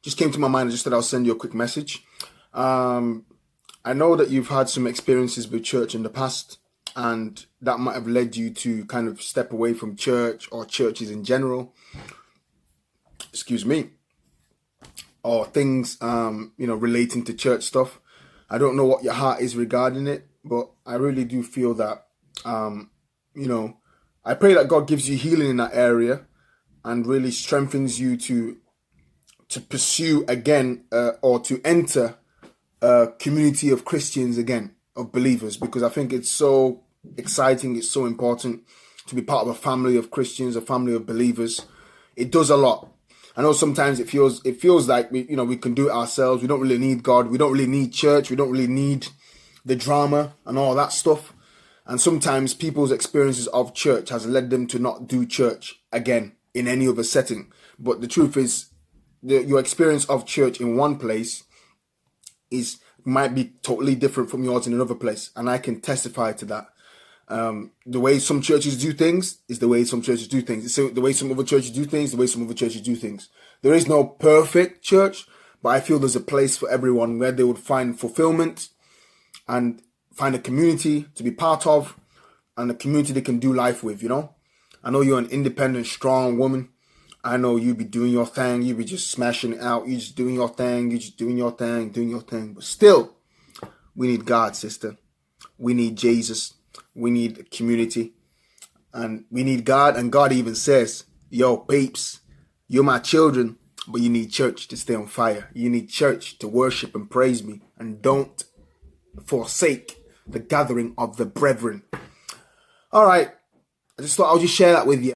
just came to my mind. I just thought I'll send you a quick message. I know that you've had some experiences with church in the past, and that might have led you to kind of step away from church or churches in general. Excuse me. Or things, relating to church stuff. I don't know what your heart is regarding it, but I really do feel that, I pray that God gives you healing in that area and really strengthens you to pursue again or to enter a community of Christians again, of believers, because I think it's so exciting, it's so important to be part of a family of Christians, a family of believers. It does a lot. I know sometimes it feels like we can do it ourselves. We don't really need God. We don't really need church. We don't really need the drama and all that stuff. And sometimes people's experiences of church has led them to not do church again in any other setting. But the truth is, your experience of church in one place might be totally different from yours in another place, and I can testify to that. The way some churches do things is the way some churches do things. So the way some other churches do things, the way some other churches do things. There is no perfect church, but I feel there's a place for everyone where they would find fulfillment and find a community to be part of, and a community they can do life with, I know you're an independent, strong woman. I know you be doing your thing. You be just smashing it out. You just doing your thing. You just doing your thing. But still, we need God, sister. We need Jesus. We need a community. And we need God. And God even says, yo, babes, you're my children, but you need church to stay on fire. You need church to worship and praise me. And don't forsake the gathering of the brethren. All right. I just thought I'll just share that with you.